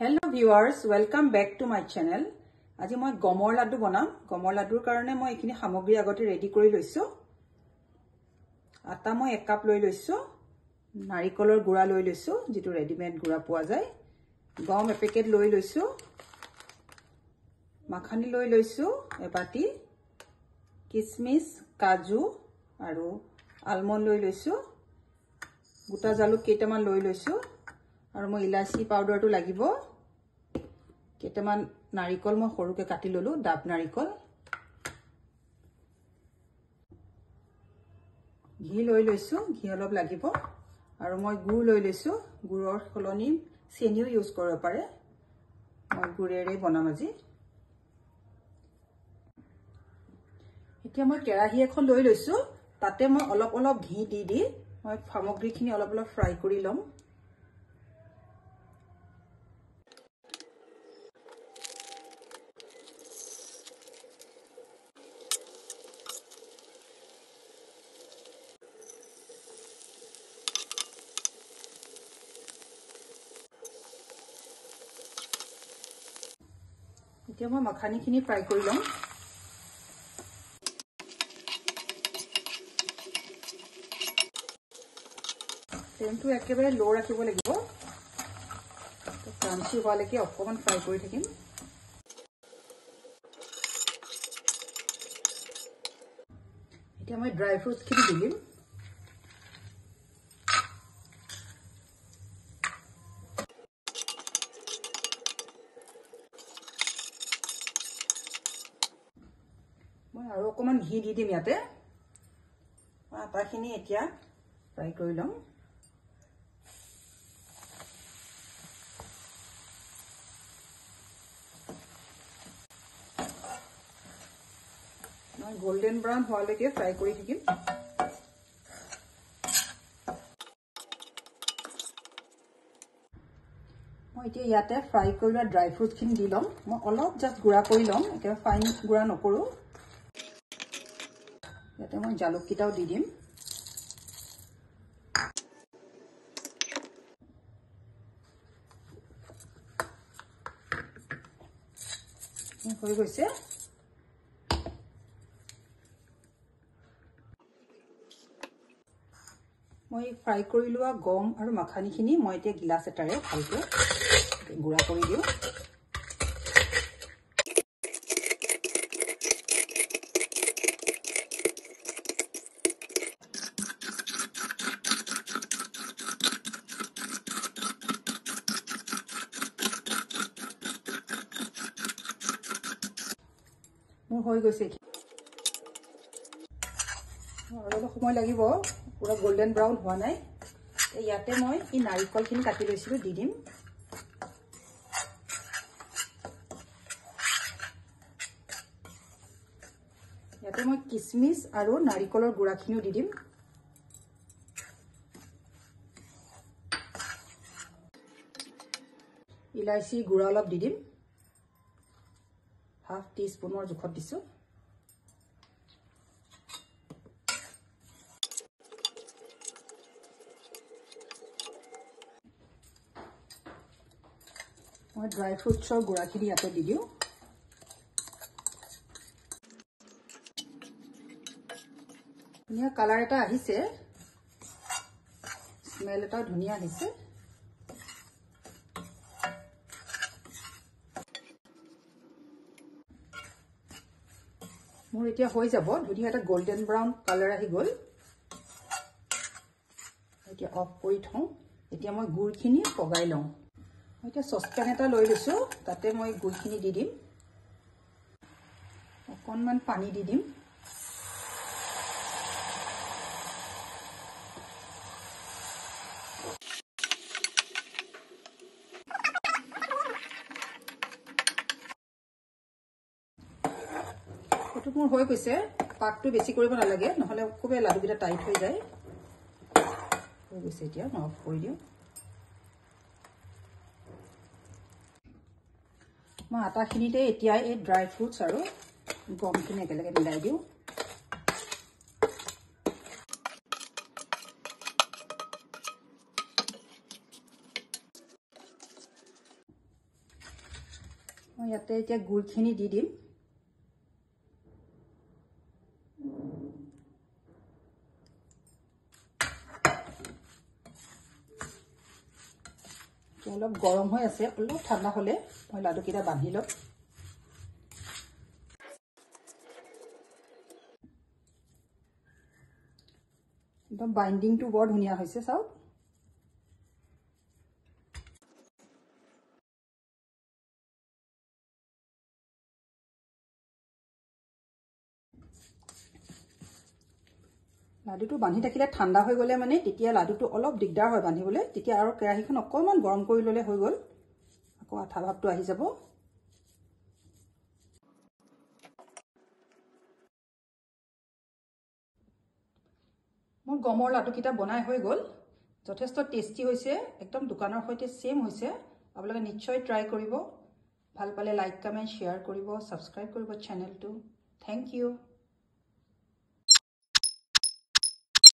Hello viewers, welcome back to my channel. আজি মই গমৰ লাড্ডু বনাম। গমৰ লাড্ডুৰ কাৰণে মই এখিনি সামগ্ৰী আগতে ৰেডি কৰি লৈছো। আটা মই 1 কাপ লৈ লৈছো। নাৰিকলৰ গুড়া লৈ লৈছো, যেটো ৰেডিমেড গুড়া পোৱা যায়। গম এপেকেট লৈ লৈছো। মাখানি লৈ লৈছো এবাটি। কিচমিচ, কাজু আৰু আলমন্ড লৈ লৈছো। গোটা জালুক কেইটামান লৈ লৈছো আৰু মই ইলাচি পাউডাৰটো লাগিব। কেইটামান নাৰিকল মই সৰুকে কাটি ললো, ডাব নাৰিকল। ঘি লৈ লৈছো, ঘি অলপ লাগিব আৰু মই গুড় লৈ লৈছো। গুড়ৰ সলনি চেনিও ইউজ কৰিব পাৰে। মই গুড়েৰে বনাম আজি। এতিয়া মই কেৰাহী এখন লৈ লৈছো, তাতে মই অলপ অলপ ঘি দি মই সামগ্ৰীখিনি অলপ অলপ ফ্ৰাই কৰি লম। এতিয়া মই মাখানিখিনি ফ্ৰাই কৰি লম। ফ্লেমটো একেবাৰে লো ৰাখিব লাগিব। ক্ৰাঞ্চি হোৱালৈকে অকমান ফ্ৰাই কৰি থাকিম। এতিয়া মই ড্ৰাই ফ্ৰুটছখিনি দি দিম। মই আৰু অকমান ঘি দি দিম ইয়াতে। আটাখিনি এতিয়া ফ্ৰাই কৰি লম। মই গোল্ডেন ব্ৰাউন হোৱালৈকে ফ্ৰাই কৰি থাকিম। মই এতিয়া ইয়াতে ফ্ৰাই কৰি লোৱা ড্ৰাই ফ্ৰুটখিনি দি লম। মই অলপ জাষ্ট গুড়া কৰি লম, একেবাৰে ফাইন গুড়া নকৰো। ইয়াতে মই জালুক কেইটাও দি দিম। হৈ গৈছে। মই ফ্ৰাই কৰি লোৱা গম আৰু মাখানিখিনি মই এতিয়া গিলাচ এটাৰে ভালকৈ গুড়া কৰি দিওঁ। মোৰ হৈ গৈছে। অলপ সময় লাগিব, পুৰা গোল্ডেন ব্ৰাউন হোৱা নাই। ইয়াতে মই এই নাৰিকলখিনি কাটি লৈছিলো দি দিম। ইয়াতে মই কিচমিচ আৰু নাৰিকলৰ গুড়াখিনিও দি দিম। ইলাচি গুড়া অলপ দি দিম। হাফ টিস্পুনৰ জোখত দিছো। মই ড্ৰাই ফ্ৰুটছৰ গুড়াখিনি ইয়াতে দি দিওঁ। ধুনীয়া কালাৰ এটা আহিছে, স্মেল এটাও ধুনীয়া আহিছে। মোৰ এতিয়া হৈ যাব। ধুনীয়া এটা গোল্ডেন ব্ৰাউন কালাৰ আহি গ'ল। এতিয়া অফ কৰি থওঁ। এতিয়া মই গুড়খিনি পগাই লওঁ। এতিয়া চচপেন এটা লৈ লৈছো, তাতে মই গুড়খিনি দি দিম। অকণমান পানী দি দিম। এইটো মোৰ হৈ গৈছে। পাকটো বেছি কৰিব নালাগে, নহ'লে খুবেই লাডুকেইটা টাইট হৈ যায়। হৈ গৈছে। এতিয়া মই অফ কৰি দিওঁ। মই আটাখিনিতে এতিয়া এই ড্ৰাই ফ্ৰুটছ আৰু গমখিনি একেলগে মিলাই দিওঁ। মই ইয়াতে এতিয়া গুড়খিনি দি দিম। অলপ গৰম হৈ আছে, অলপ ঠাণ্ডা হ'লে মই লাডুকেইটা বান্ধি ল'ম। একদম বাইণ্ডিংটো বৰ ধুনীয়া হৈছে চাওক। লাডুটো বান্ধি থাকিলে ঠাণ্ডা হৈ গ'লে মানে তেতিয়া লাডুটো অলপ দিগদাৰ হয় বান্ধিবলৈ। তেতিয়া আৰু কেৰাহীখন অকণমান গৰম কৰি ল'লে হৈ গ'ল, আকৌ আঠা ভাৱটো আহি যাব। মোৰ গমৰ লাডুকেইটা বনাই হৈ গ'ল, যথেষ্ট টেষ্টি হৈছে, একদম দোকানৰ সৈতে ছেম হৈছে। আপোনালোকে নিশ্চয় ট্ৰাই কৰিব। ভাল পালে লাইক, কমেণ্ট, শ্বেয়াৰ কৰিব, ছাবস্ক্ৰাইব কৰিব চেনেলটো। Thank U.